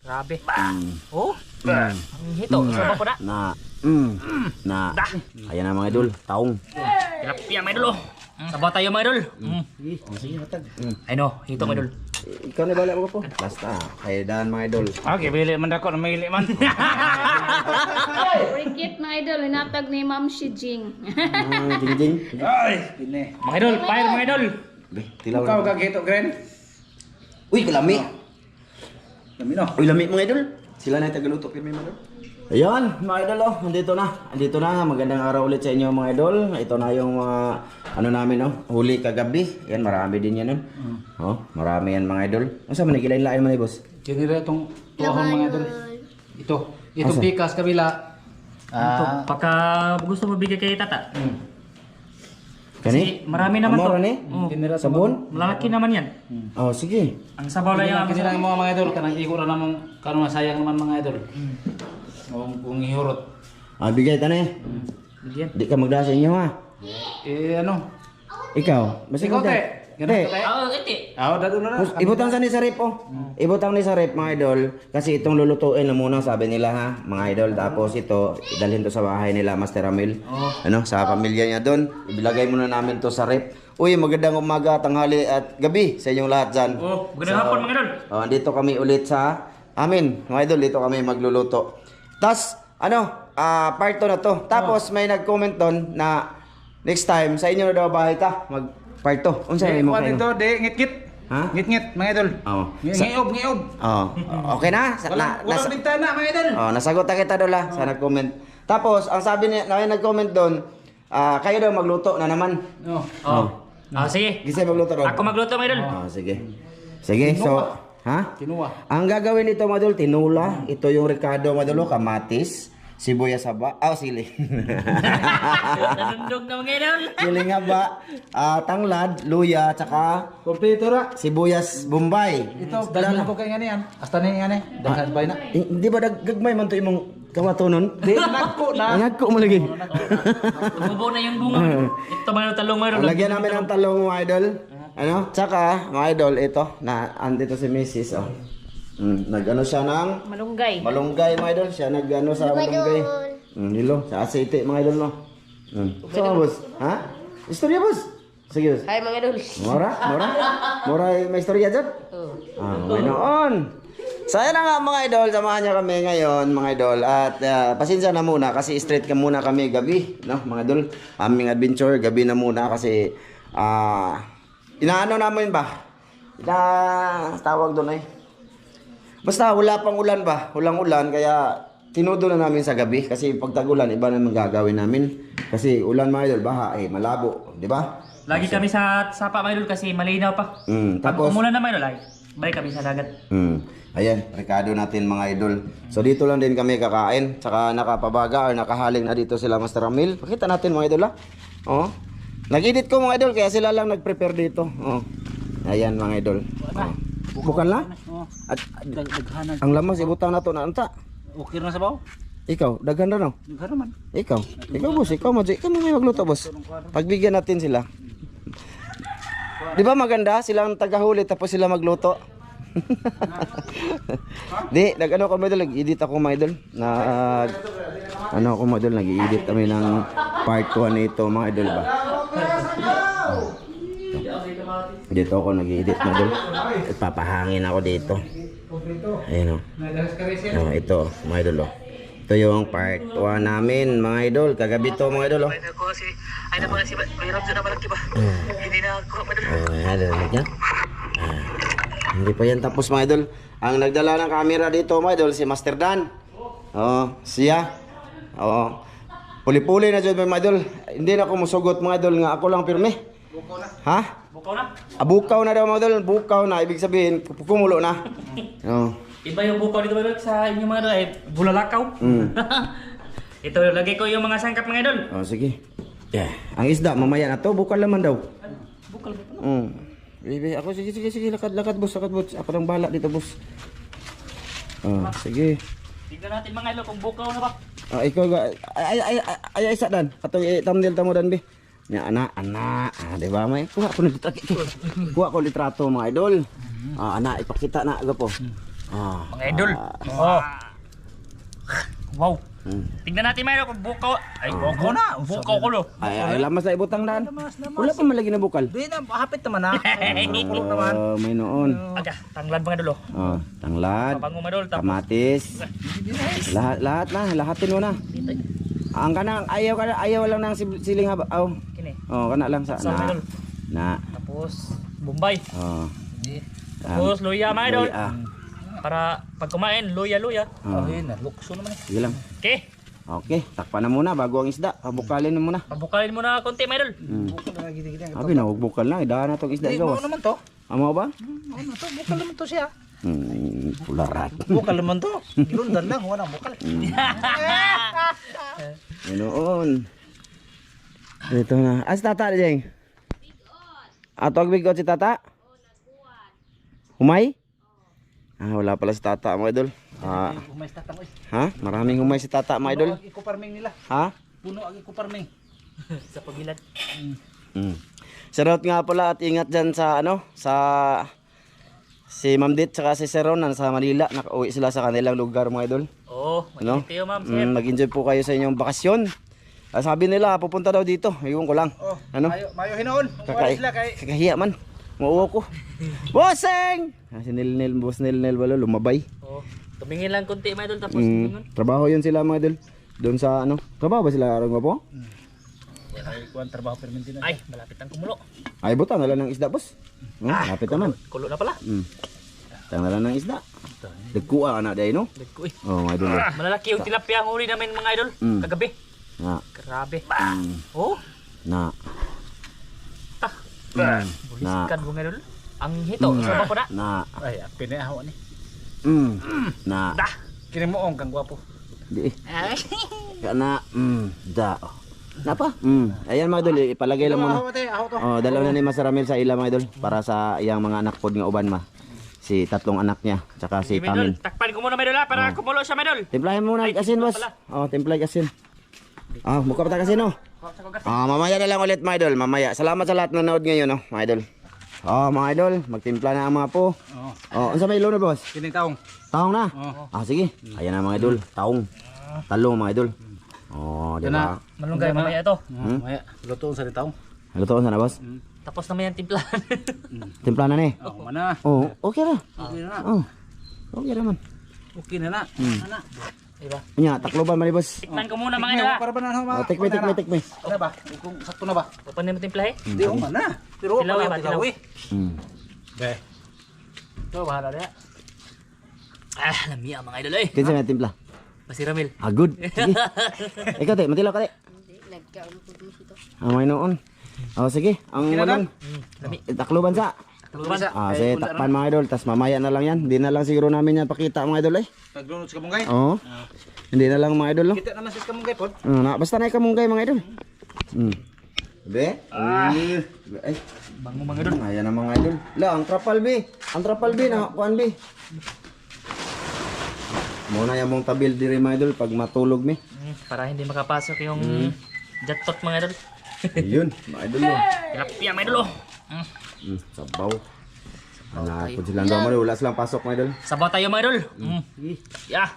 Grabe. Oh. Ang hito. Isa pa po na. Na. Ayan na mga idol, taong. Tilapia mga idol. Sabaw tayo mga idol. Sige, hatag. Ay no, hito mga idol. Ikaw na bala mo po. Basta, kaya daan mga idol. Okay, bili man ako na maili man. Rikit mga idol, hinatag ni Ma'am si Jing. Jingjing. Ay, gini. Mga idol, fire mga idol. Be, tilaw Ikaw na. kagito, Gren. Uy, kalami. Dami no. Uy, lami mga idol. Sila na yung tagaluto, pirmi mga idol. Ayan, mga idol, oh. Andito na. Andito na. Magandang araw ulit sa inyo mga idol. Ito na yung ano namin, oh. Huli kagabi. Yan, marami din yan, oh. Marami yan mga idol. Ano sa manigilain-lain man, boss? Kinira itong tuhon mga idol. Ito Asa? pikas kabila. Ito, pagka gusto mo bigay kay tata. Kani? Marami naman to. Amor, ni? Kinira Sabon? Malalaki naman yan. Oh, sige. Ang sabaw lang yan. Kinira yung mga idol kanang iko ra namang karon masayang naman mga idol. Kung ihurot. Ah, bigay tani. Bigyan. Di ka magdasa inyo, ha? Ano? Ikaw. Basta Ikaw ka- te. Ganun Te. ka te. Oo, iti. Dado na na. Ibutang sa ni sa rep, oh. Ibutang ni sa rep, mga idol. Kasi itong lulutuin na muna, sabi nila, ha, mga idol. Tapos ito, idalhin to sa bahay nila, Master Ramil. Ano, sa pamilya niya doon. Ibilagay muna namin to sa rep. Uy, magandang umaga, tanghali at gabi sa inyong lahat dyan. Oh, magandang hapon mga idol. Oh, dito kami ulit sa amin, mga idol. Dito kami magluluto. Tas, ano, part 2 na to. Tapos, may nag-comment doon na next time, sa inyo na daw bahay ta, mag part 2. Unsa Di mo mo kayo? dito, di ngit-ngit. Ha? Ngit-ngit mga idol. Oo. Ngiob. Oh, okay na? Walang bintana mga idol. Oh, nasagot na kita doon sa nag-comment. Tapos, ang sabi niya, na nag-comment doon, kayo daw magluto na naman. Oh. Oh. Sige. Gisay magluto doon. Ako magluto mga idol. Oh, sige. Sige, so, ha? Kinuha. Ang gagawin nito, mga idol, tinula. Ito yung Ricardo, mga idol, kamatis, sibuyas haba, sili. Nanundog na mga idol. Siling haba, tanglad, luya, tsaka Kompleto ra. sibuyas bombay. Ito, daghan ko kay ngani yan. Hasta ni ngani. Daghan bay na. Di ba gagmay man to imong kawatonon? Di nagko na. Anag ko mo lagi. Tumubo na yung bunga. Ito mga talong mga idol. Lagyan namin ng talong mga idol. Ano? Tsaka, mga idol, ito, na andito si Mrs. Oh. Nag-ano siya ng Malunggay. malunggay mga idol. Siya nag-ano sa malunggay. Nilo, sa asete mga idol, no? So, boss? Ha? Istorya, boss? Sige, boss. Hi mga idol. Mora, may istorya dyan? Okay noon. So, ayan na nga mga idol, samahan niya kami ngayon mga idol. At pasensya na muna kasi straight ka muna kami gabi, no mga idol. Aming adventure, gabi na muna kasi inaano namin ba? Tawag doon ay. Basta wala pang ulan ba? Walang ulan kaya tinudo na namin sa gabi kasi pag tag-ulan iba naman gagawin namin. Kasi ulan mga idol, baha malabo, di ba? Lagi kami sa sapa mga idol kasi malinaw pa. Pag Tapos umulan na mga idol ay balik kami sa dagat. ayan, rekado natin mga idol. So dito lang din kami kakain, saka nakapabaga or nakahaling na dito sila Master Ramil. Pakita natin mga idol, ha. Oh. Nag-edit ko mga idol kaya sila lang nag-prepare dito. Oh. Ayan mga idol. Oh. Bukan la? At Daghanan. ang lamas ibutang na to na anta. Okay na sa baw. Ikaw, daghan na no? Daghan naman. Ikaw boss, ikaw may magluto boss. Pagbigyan natin sila. Di ba maganda silang tagahuli tapos sila magluto? Di, nag-ano ko mga idol, nag-edit ako mga idol. Ano ako mga idol, nag-edit kami ng part 1 nito mga idol ba. Dito ako nag-edit mga idol. Papahangin ako dito. Ayun o. Oh, ito mga idol oh. Ito yung part 1 namin mga idol. Kagabi to mga idol oh. Ay na pala si Mayroon na pala kiba. Hindi na ako mga idol. Oh, narinig niya? Hindi pa yan tapos mga idol. Ang nagdala ng camera dito mga idol si Master Dan. Oh, siya. Oo. Puli-puli na dyan mga idol. Hindi na ako musugot mga idol nga ako lang pirmi. Ha? Bukaw na. Bukaw na daw mga idol. Bukaw na. Ibig sabihin kumulo na. Oh. Iba yung bukaw dito mga idol sa inyong mga idol ay bulalakaw. Ito lagay ko yung mga sangkap mga idol. Oh, sige. Yeah. Ang isda mamaya na to. Bukal naman daw. Bukal. Bibi, ako sige lakad boss, ako lang bala dito boss. Sige. Tignan natin mga idol kung bukaw na ba. Ikaw ay isa dan. Atong thumbnail tamo dan bi. Nya ana, di ba may kuha ko litrato. Kuha ko litrato mga idol. Ana ipakita na gapo. Mga idol. Oh. Wow. Mm. Tingnan natin mga idol kung bukaw. Ay, bukaw na. Bukaw ko lo. Ay, lamas na ibutang daan. Wala pa malagi na bukal. Di na, hapit naman ha. Kulong naman. May noon. Aga, tanglad mga idol. Tanglad, Kabango mga idol. Tapos. kamatis. Lahat na, lahatin mo na. Dito. Ang kanang ayaw lang ng siling haba. Oh. Kini. Oh, kana lang sa Sa mga idol. na. Tapos, Bombay. Oh. Tapos, luya mga idol. Ah. Para pag kumain, luya-luya. Oh. Ay, nalukso naman eh. Sige lang. Okay. Okay, takpan na muna bago ang isda. Pabukalin na muna. Pabukalin mo na konti mga idol. Bukal na giti-giti. Abi na, bukal na. Idahan na itong isda. Di, Gawas. mo naman to. Amo ba? Ano to, bukal naman to siya. Pularat. Bukal naman to. Ilundan lang, walang bukal. Ganoon. Ito na. Si tata, Jeng? Ato ang bigot si tata? Humay? Wala pala si tata, mga idol. Umay sa tatang, oy. Ha? Maraming humay si tata, mga idol. Puno agi ko farming nila. Ha? Puno agi ko farming. Sa pagilad. Shoutout nga pala at ingat dyan sa si Ma'am Dit saka si Sir Ron sa Manila. Nakauwi sila sa kanilang lugar, mga idol. Oo, Ano? mag-ingat kayo ma'am, sir. Mag-enjoy po kayo sa inyong bakasyon. Sabi nila, pupunta daw dito. Iwan ko lang. Oh, Ano? mayo hinoon. Umalis sila kay Kakahiya man. Mauwa ko. Bossing! Si Nilnil, Boss Nilnil wala, lumabay. Oo. Tumingin lang konti mga idol, tapos tumingon. Trabaho yun sila, mga idol. Doon sa ano? Trabaho ba sila araw nga po? ay kuan trabaho permanente na. Ay, malapit ang kumulo. Ay, buta na lang ng isda, boss. Lapit naman. Kulo na pala. Tang na lang ng isda. Dagkuha ka na dahil, no? Dagko eh. Oh, mga idol. Malalaki yung tilapia ang huli namin mga idol. Kagabi. Na. Grabe. Oh, Na. ta. Na. Buliskan mga idol. Ang hito, isa pa po na. Na. Ay, pinahaw ni. Na. Da. Kini mo ong kang gwapo. Di. Kana. Da. Napa? Ayan mga idol, ipalagay lang muna. Aho to. Oh, dalaw na ni Mas Ramil sa ila mga idol para sa iyang mga anak pod nga uban ma. Si tatlong anak niya, tsaka si Sige, idol. Tamin. Takpan ko muna mga idol ha, para kumulo siya mga idol. Timplahin mo na asin, boss. Oh, timplay asin. Mukha pa ta asin, oh. Mamaya na lang ulit mga idol, mamaya. Salamat sa lahat na nanood ngayon, oh, mga idol. Mga idol, magtimpla na ang mga po. Unsa may ilo na, boss? Kini taong. Taong na. Sige. Ayan na mga idol, taong. Talong mga idol. Di ba? Malunggay mamaya ito. Maya, luto sa taong. Lutoon sana, boss. Tapos naman yung timplahan. Timpla na ni. Oh, mana. Okay na. Okay na. Okay naman. Okay na na. Ana. Diba? Nya, takloban man ni boss. Tikman ko muna mga idol ha. Para ba na ma? Tikme. Ano ba? Kung sakto na ba? Papanin mo timplahe. Hindi ko mana. Pero Tilaw ba? Tilaw. Be. Ito, bahala na. Lamia mga idol eh. Kinsa na timpla? Basi Ramil. Good. Sige. Ikaw, te, matilaw ka, te. May noon. Sige. Ang walang Lami. takloban sa. Tuluban. Sige, takpan mga idol. Tas mamaya na lang yan. Hindi na lang siguro namin yan pakita mga idol eh. Paglunod sa kamunggay. Oo. Hindi na lang mga idol, no? Kita naman sa kamunggay pod. Basta na kamunggay mga idol. Be? Ay, Bango mga idol. ayan na mga idol. Ang trapal, be. Ang trapal, be. Kuan, be. Muna yung mong tabil diri mga idol pag matulog, me. Para hindi makapasok yung jackpot mga idol. Ayun, mga idol mo. Tilapia mga idol oh. Sabaw. Kung silang daw mo, wala silang pasok mga idol. Sabaw tayo mga idol. Yeah.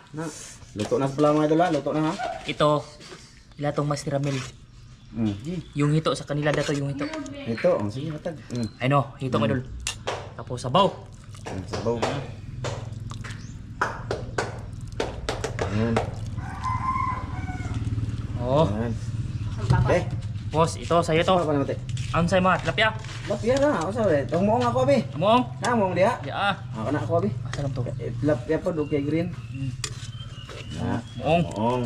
Luto na sa pala mga idol ha, luto na ha. Ito, latong Mas Ramil. Yung hito sa kanila dato yung hito. Ito, sige matag. Ay no, hito mga idol. Tapos sabaw. Sabaw. Ayan. Oh, Ayan. boss, ito sa'yo to. Ano pa naman te? Ano sa'yo mga tilapia? Lapya na, ako sa ulit. Ang muong ako, abi. Among? Namong diha. Ya. Ako na ako, abi. Asa lang to? Lapya po, okay green. Muong. Muong.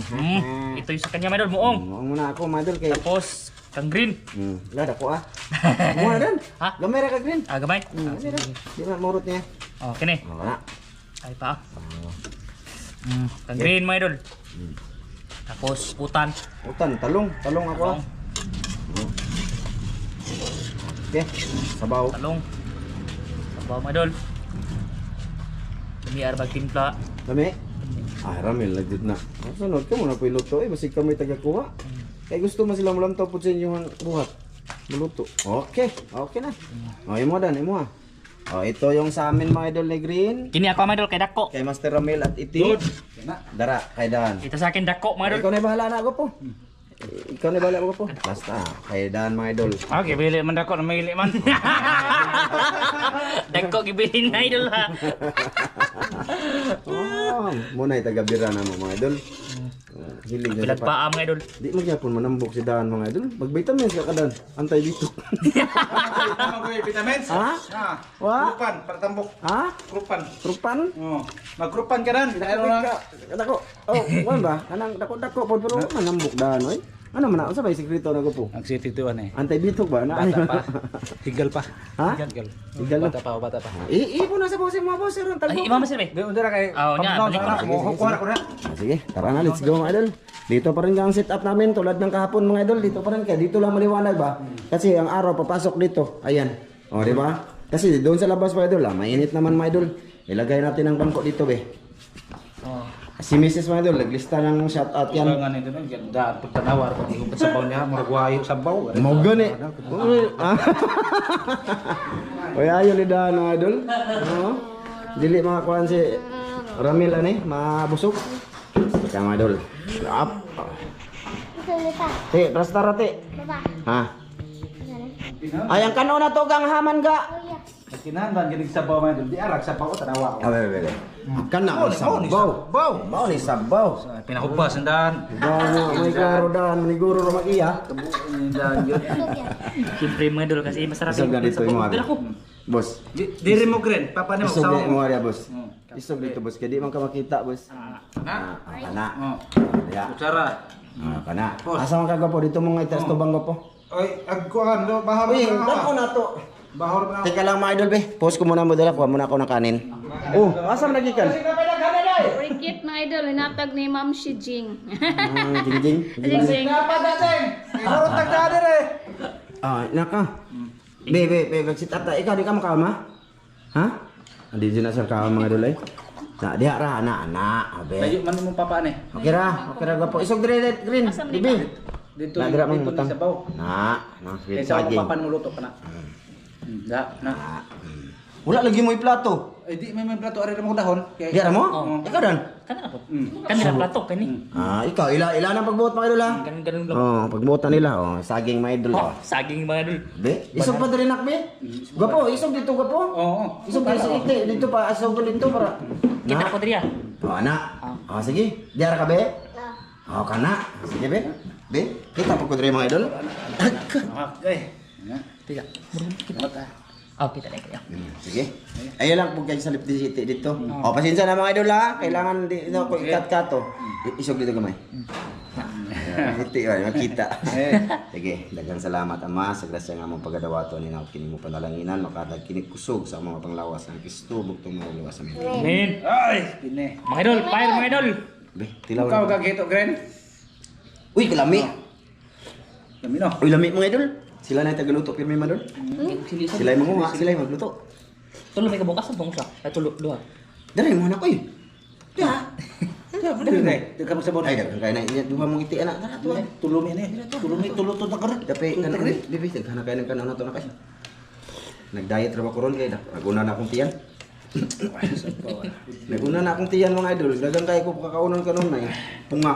Ito yung sa kanya mga idol, muong. Muong muna ako, mga idol, kay... Tapos, kang green. Lada ko ah. Muna din. Ha? Gamay ra ka green. Gamay. Di na murot niya. Oh, kini. Ako na. Ay pa. Kang green mga idol. Tapos, utan. Utan, talong. Talong ako ah. Okay, sabaw. Talong. Sabaw mga idol. Dumi arbag timpla. Dami. Ramil, lagdit na. Sunod ka muna po iluto eh. Basig kami tagakuha. Kaya gusto mo silang mulamtaw po sa inyong buhat. Maluto. Okay, okay na. Imo dan, imo ha. Oh, ito yung sa amin mga idol ni Green. Kini ako mga idol kay dako. Kay Master Ramil at Iti. Dara, kay Dan. Ito sa akin dako mga idol. Ikaw na bahala na ako po. Ikaw na bahala ako po. Basta, kay Dan mga idol. Okay, bili man dako na maili man. Dako gibilin na idol ha. Oh, muna taga-bira na mo mga idol. Hilig na Bilag pa mga idol. Di magyapon manambok si Dan mga idol. Mag-vitamins ka Dan. Antay dito. Vitamins. Ha? Ah, Wa? grupan para tambok. Ha? Grupan. Trupan? Oh, magrupan ka dan. Dako. Oh, kuan ba? Kanang dako-dako pod pero manambok Dan oy. Ano man sa bay sekreto na ko po? Ang city tuan eh. Antay bitok ba? Na Bata pa. Higal pa. Ha? Higal. Higal na. Bata pa, bata pa. Ipo na sa boss mga boss ron Ay, tagbo. imam sir be. Di undira kay. Oh, nya, balik ko na. Kuha ko na. Sige, tara na, let's go mga idol. Dito pa rin ang setup namin tulad ng kahapon mga idol. Dito pa rin kaya dito lang maliwanag ba? Kasi ang araw papasok dito. Ayan. O, di ba? Kasi doon sa labas mga idol, mainit naman mga idol. Ilagay natin ang bangko dito be. Oh. Si Mrs. mga idol, naglista ng shout out yan. Yan nga nito no, ganda pagtanawar pag ihupat sa baw niya, murag wayo sa baw. Mo gani. Oy ayo ni Dan mga idol. Oo. Dili mga kuan si Ramil ani, mabusog. Teka mga idol. Up. Te, rastara te. Ha? Ay, ang kano na to gang haman ga. Kinahanglan ginig sa baw man di arag sa baw tanawa. Abe. Kana ni sabaw. Baw ni sabaw. Pinahubas andan. Baw na may karo Dan, maniguro ra magiya. Siyempre mga idol kasi masarap Isog na dito yung mga. Dala ko. Boss. Diri mo gren, papa ni mo Isog sa. na mo area boss. Isog dito boss, kaya di man ka makita boss. Na. Kana. Oh. Ya. Kutsara. Kana. Asa man ka gapo dito mo nga itas tubang gapo. Oy, agkuan do bahor Uy, na. dako na to. Bahor na. Teka lang mga idol be. Post ko muna mo dala, kuha muna ako ng kanin. Oh, asa man nagikan? Rikit na idol, hinatag ni Ma'am si Jing. Jingjing. Jing. Dapat dating. Ihurot tagdader eh. Ah, naka. Be, sit up ta. Ikaw di ka makalma? Ha? Andi dyan na sir ka mga idol eh. Na, diha ra na, abe. Layo man mo papa ni. Okay ra gapo. Isog dire green. Bibi. Dito Na dira mang dito butang. sa baw. Na, Kaya sweet sa saging. papa mo luto pa na. Da, na. Wala lagi mo iplato. Eh di may plato ari mo dahon. Kaya Diha ra mo? Oo. Ikaw dan. Kana po. Kanila plato kani. Ikaw ila nang pagbuot mga idol ha. Ganun lang. Oh, pagbuot na nila oh, saging mga idol. Oh, saging mga idol. Be, isog pa diri nak be. Gapo, isog dito gapo. Oo. Isog dito sa ite, dito pa isog dito para. Kita ko diri ah. Oh, anak. Oh, sige. Diara ka be? Oh, kana. Sige be. Be, kita po ko diri mga idol. Okay. Tiga. Oh, kita na kayo. Sige. Ayun lang po kayo sa Lipdi City dito. Oh, pasensya na mga idol ha. Kailangan dito ko ikat-kato. Isog dito gamay. Iti ay makita. Sige, daghang salamat Ama sa grasya nga mong pagadawato ni na kini mo panalanginan makadag kini kusog sa mga panglawas ng Kristo bugtong mga luwas amin. Amen. Ay, kini. Mga idol, fire mga idol. Be, tilaw. Ikaw na. gagito gren. Uy, kalami. Kami no. Uy, lami mga idol. Sila na yung tagaluto pirmi man doon. Sila yung mangunga, sila yung magluto. Tulo may kabukas ang bangsa. Ay tulo duha. Dali mo na ko yun. Ya. Dili ka mo sa baw. Ay, dagang kaya na iya duha mong iti anak. Tara tuwa. Tulumi ni. Tulumi tuluto na karon. Dapat kan bibi daghan kaya ng kanon na to na kasi. Nag-diet ra ba ko ron kay naguna na akong tiyan. Naguna na akong tiyan mga idol. Dagang kaya ko kakaunon kanon na punga.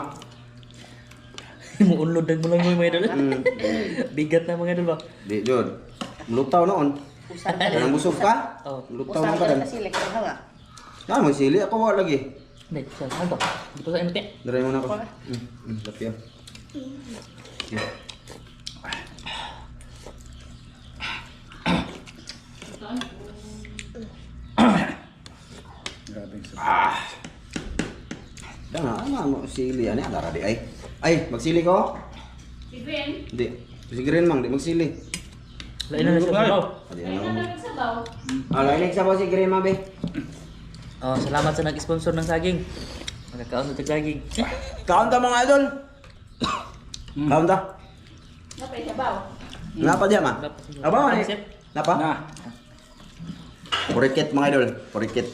Muunlod dag mo lang mga idol. Bigat na mga idol ba? Di jud. Mulutaw noon. Kanang busog ka? Oh. Mulutaw man ka dan. Na mo sili ako wala lagi. Dai, saan to? Dito sa MT. Diray mo na ako. Lapya. Dana, ano sili ani ara di ay. Ay, magsili ko? Si Gwen. Di. Si Green mang di magsili. Lain na sa sabaw. Adi na ako. Hinatag sa baw. Ala, inig sa si Green mabe. Oh, salamat sa nag-sponsor ng saging. Magkakaon sa saging. Kaon ta mga idol. Kaon ta. Napay sa baw. Napa diya ma? Aba ni. Napa? Na. Purikit mga idol, purikit.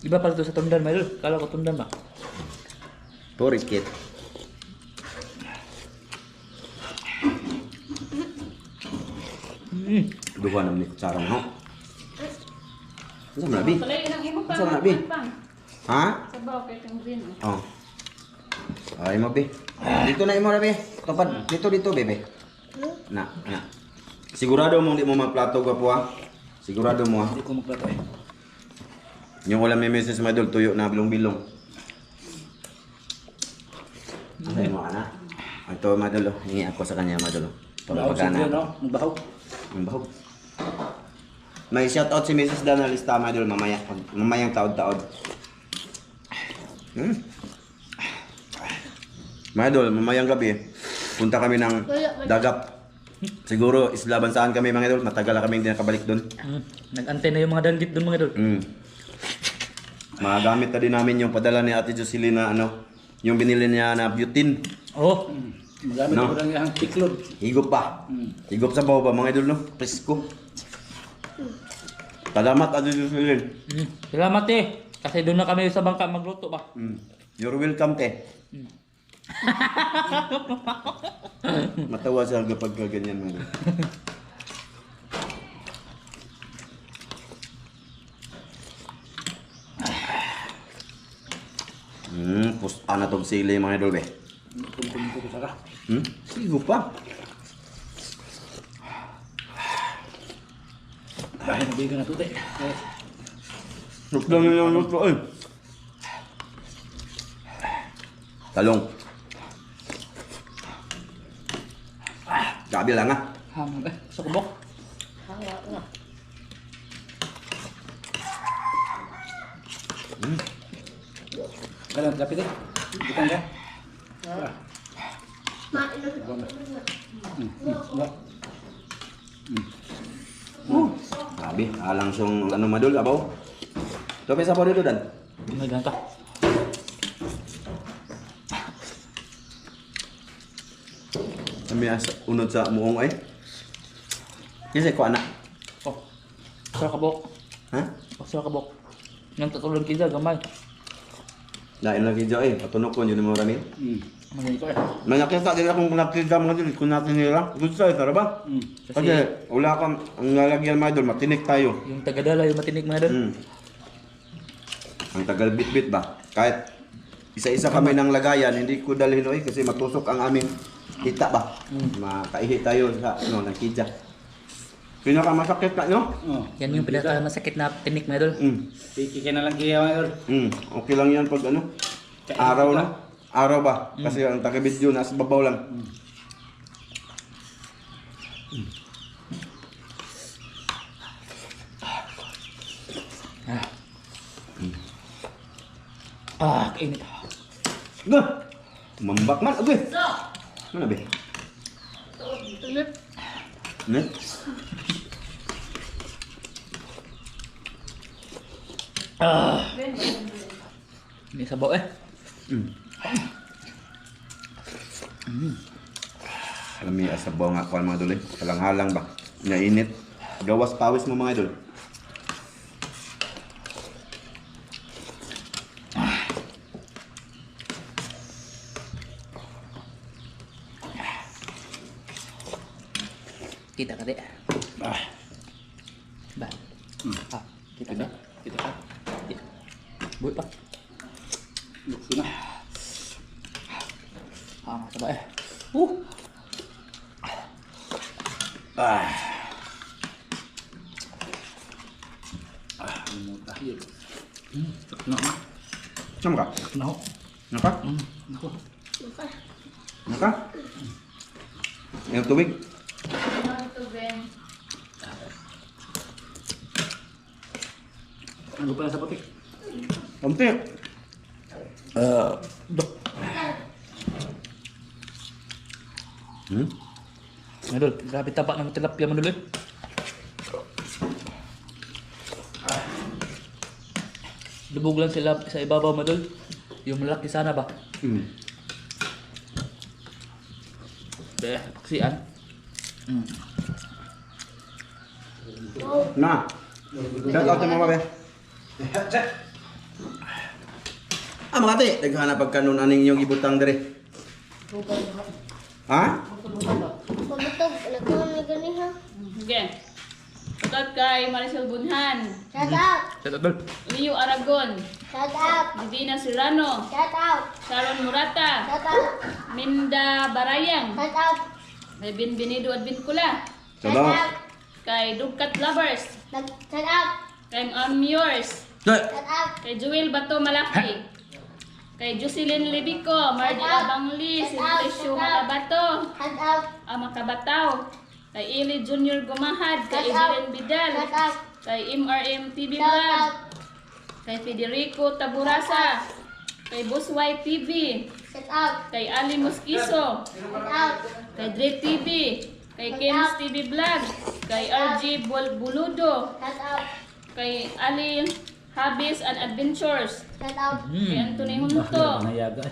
Iba pala to sa tundan mga idol. Kala ko tundan ba? Purikit. Duha naman ni kutsara mo. Saan mo na, Bi? Palay nang imo pa. Saan na, Bi? Ha? Sabaw kay kang din. Oh. Ay mo, Bi. Dito na imo na, Bi. Tupad. Dito, bebe. Na. Sigurado mo hindi mo magplato, gwapo ha? Sigurado mo ha? Hindi ko magplato eh. Yung ulam ni Mrs. Madol, tuyo na bilong-bilong. Ay mo ka na. Ito, Madol. Hingi ako sa kanya, Madol. Bahog siya Pagpagana. no? Bahog. Ang bahog. May shoutout si Mrs. Dana Lista, Madol, mamaya. Mamayang taod-taod. Madol, mamayang gabi, punta kami ng Dagap. Siguro, Isla Bansaan kami, mga idol. Matagal na kami hindi nakabalik doon. Nag-antay na yung mga danggit doon mga idol. Magamit na din namin yung padala ni Ate Jocelyn na ano, yung binili niya na butane. Oh, Magamit No. ko lang yung tiklod. Higop pa. Higop sa baba, mga idol, no? Presko. Salamat, Ate Jocelyn. salamat eh. Kasi doon na kami sa bangka magluto ba. You're welcome, te. Matawa siya kapag ganyan, mga idol. Pusta na tong sili, mga idol, be. Kumpun ko sa ka. Higop pa. Ay, nabigyan na tuti. Huwag lang yung luto, eh. Talong. Gabi lang, ah. Hamang eh, sa kubok. Kalan, kapit eh. Bukan ka? Grabe, langsung ano madul, abaw. Tope sa dito, Dan. Ginagahan ka. Kami unod sa muong ay. Kasi ko anak. Oh, sa kabok. Ha? Oh, sa kabok. Nang tatulong kita, gamay. Lain lagi dyan eh. Patunok ko, yun mo ramin. Magaling ka eh. May nakita din akong nakita mga dito. Kung natin nila. Gusto tayo, tara ba? Kasi wala kang ang lalagyan mga idol. Matinik tayo. Yung tagadala, yung matinig mga idol. Ang tagal bit-bit ba? Kahit isa-isa kami ng lagayan, hindi ko dalhin oy kasi matusok ang aming hita ba? Makaihi tayo sa ano, ng kidya. Pinakamasakit ka, no? Oh. Yan yung pinakamasakit na tinik mga idol. Piki ka na lang kaya mga idol. Okay lang yan pag ano? Araw na? Araw ba? Kasi ang taga-video nasa babaw lang. Kainit. Gah! Mambak man, abe! Ano be? Tulip. Ne? Hindi sabaw eh. Alam niya, sabaw nga ko mga idol eh. Halang-halang ba? Nainit. Gawas pawis mo mga idol. Kita ka di. Ba. Kita ka. Kita ka. Buhay pa. Lukso na. Sabaw eh. Limuta. No. Saan ka? No. Naka? Nako. Naka? Yung tubig? Ito, Ben. Ano pa sa putik? Kamti. Mga idol, grabe taba ng tilapia mga idol eh. Lubog lang sila sa ibabaw mga idol. Yung malaki sana ba? Paksian. Na. Shout out mo ba be? Mga ate, naghanap pagkanon aning yung ibutang dire. Ha? Pagutog, nagkaman may gani ha. Again. Shoutout kay Marisol Bunhan. Shout out. Shout out, Dol. Leo Aragon. Shout out. Divina Serrano. Shout out. Sharon Murata. Shout out. Minda Barayang. Shout out. Kay Binbinido at Bincula. Shout Shout out. Kay Dugkat Lovers. Shout out. Kay I'm Yours. Shout out. Kay Joel Bato Malaki. Kay Jocelyn Lebico, Mardi Abangli, Sintisyo Makabato, Shout out. Makabataw. Kay Ili Junior Gumahad, kay Evelyn Bidal, Shout out. kay MRM TV Shout Vlog, out. kay Federico Taburasa, kay Busway TV, Shout out. kay Ali Mosquizo, Shout out. kay Dre TV, kay Ken's TV Vlog, kay RG Buludo, Shout out. kay Ali Habis and Adventures, Shout out. kay Anthony Hunto, Nayaga.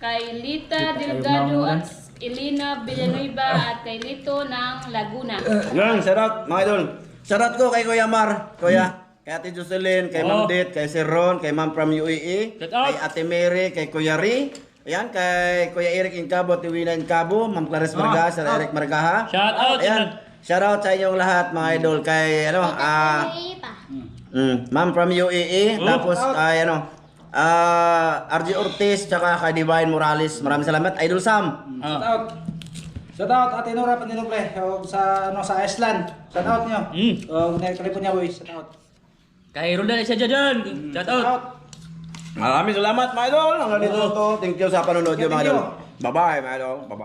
kay Lita Delgado at Elena Villanueva at kay Lito ng Laguna. Yan, shoutout mga idol. Shoutout ko kay Kuya Mar, Kuya. Kay Ate Jocelyn, kay Ma'am Det, kay Sir Ron, kay Ma'am from UAE, Shout out. kay Ate Mary, kay Kuya Ri. Ayan, kay Kuya Eric Incabo, Tiwina Incabo, Ma'am Clarice Margaha, Sir Eric Margaha. Shout out. Ayan, shoutout sa inyong lahat mga idol. Kay Ma'am from UAE, tapos kay RJ Ortiz, tsaka kay Divine Morales. Maraming salamat, Idol Sam. Shout out. Shout out Ate Nora Panilobre sa sa Iceland. Shout out niyo. California boys. Shout out. Kay Roldan siya dyan. Shout out. Maraming salamat mga idol. Hanggang dito to. Thank you sa panonood nyo mga Thank you. idol. Bye-bye mga idol. Bye-bye.